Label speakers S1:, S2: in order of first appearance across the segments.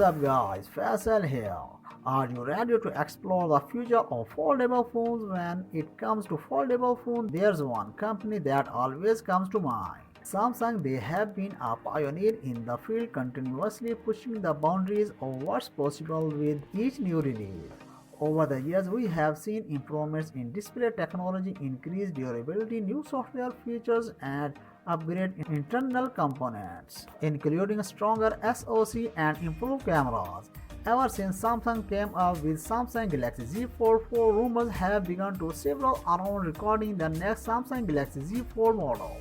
S1: What's up guys, Faisal here. Are you ready to explore the future of foldable phones? When it comes to foldable phones, there's one company that always comes to mind. Samsung. They have been a pioneer in the field, continuously pushing the boundaries of what's possible with each new release. Over the years, we have seen improvements in display technology, increased durability, new software features, and upgrade internal components, including stronger SoC and improved cameras. Ever since Samsung came up with Samsung Galaxy Z Fold 4, rumors have begun to swirl around regarding the next Samsung Galaxy Z Fold model.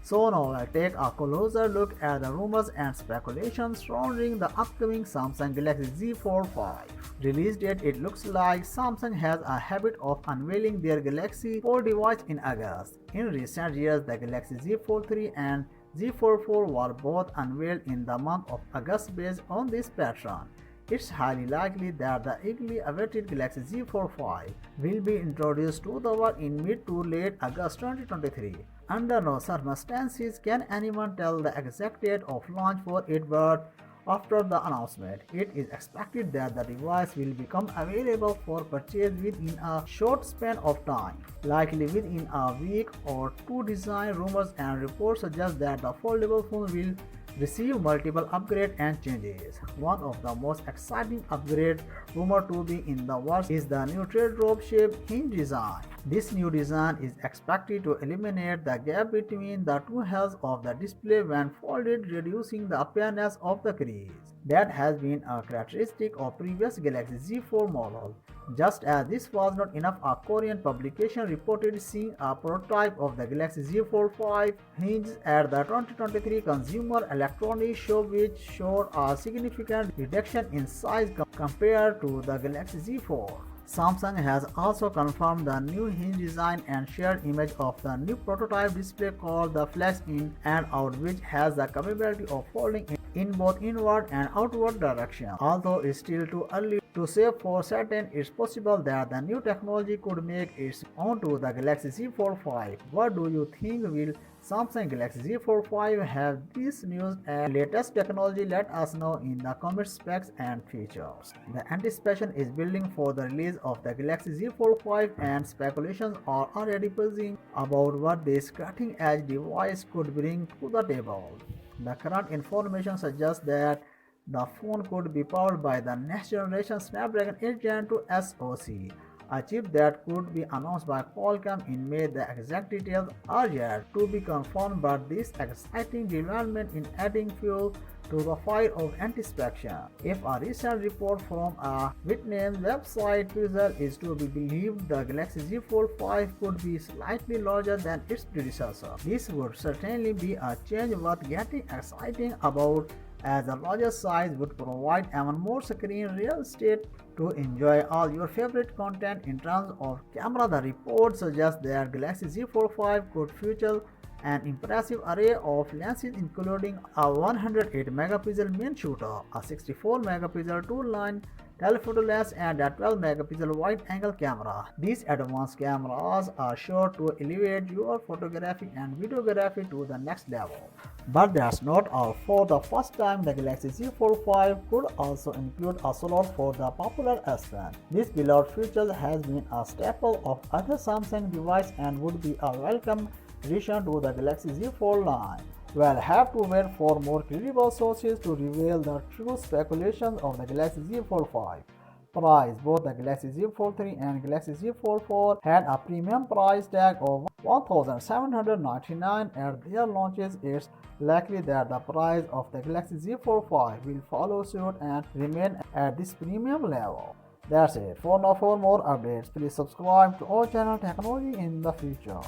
S1: So now let's take a closer look at the rumors and speculations surrounding the upcoming Samsung Galaxy Z Fold 5 release date. It looks like Samsung has a habit of unveiling their Galaxy Fold device in August. In recent years, the Galaxy Z Fold 3 and Z Fold 4 were both unveiled in the month of August based on this pattern. It's highly likely that the eagerly awaited Galaxy Z Fold 5 will be introduced to the world in mid to late August 2023. Under no circumstances can anyone tell the exact date of launch for it, but after the announcement, it is expected that the device will become available for purchase within a short span of time, likely within a week or two. Design rumors and reports suggest that the foldable phone will receive multiple upgrades and changes. One of the most exciting upgrades rumored to be in the works is the new teardrop-shaped hinge design. This new design is expected to eliminate the gap between the two halves of the display when folded, reducing the appearance of the crease that has been a characteristic of previous Galaxy Z Fold models. Just as this was not enough, a Korean publication reported seeing a prototype of the Galaxy Z Fold 5 hinge at the 2023 Consumer Electronics Show, which showed a significant reduction in size compared to the Galaxy Z Fold. Samsung has also confirmed the new hinge design and shared image of the new prototype display called the Flex In and Out, which has the capability of folding in both inward and outward directions. Although it's still too early to say for certain, it's possible that the new technology could make its own to the Galaxy Z Fold 5. What do you think? Will Samsung Galaxy Z Fold 5 have this news and latest technology? Let us know in the comments. Specs and features. The anticipation is building for the release of the Galaxy Z Fold 5, and speculations are already buzzing about what this cutting-edge device could bring to the table. The current information suggests that the phone could be powered by the next generation Snapdragon 8 Gen 2 SoC, a chip that could be announced by Qualcomm in May. The exact details are yet to be confirmed, but this exciting development in adding fuel to the fire of anticipation. If a recent report from a witness website Puzzle is to be believed, the Galaxy Z Fold 5 could be slightly larger than its predecessor. This would certainly be a change worth getting excited about, as a larger size would provide even more screen real estate to enjoy all your favorite content. In terms of camera, the report suggests that Galaxy Z Fold 5 could feature an impressive array of lenses, including a 108 megapixel main shooter, a 64 megapixel two-line telephoto lens, and a 12 megapixel wide-angle camera. These advanced cameras are sure to elevate your photography and videography to the next level. But that's not all. For the first time, the Galaxy Z Fold 5 could also include a slot for the popular S Pen. This beloved feature has been a staple of other Samsung devices and would be a welcome addition to the Galaxy Z Fold line. We'll have to wait for more credible sources to reveal the true speculations of the Galaxy Z Fold 5. Price: both the Galaxy Z Fold 3 and Galaxy Z Fold 4 had a premium price tag of $1,799 at their launches. It's likely that the price of the Galaxy Z Fold 5 will follow suit and remain at this premium level. That's it for now. For more updates, please subscribe to our channel Technology in the Future.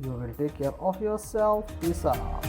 S1: You will take care of yourself. Peace out.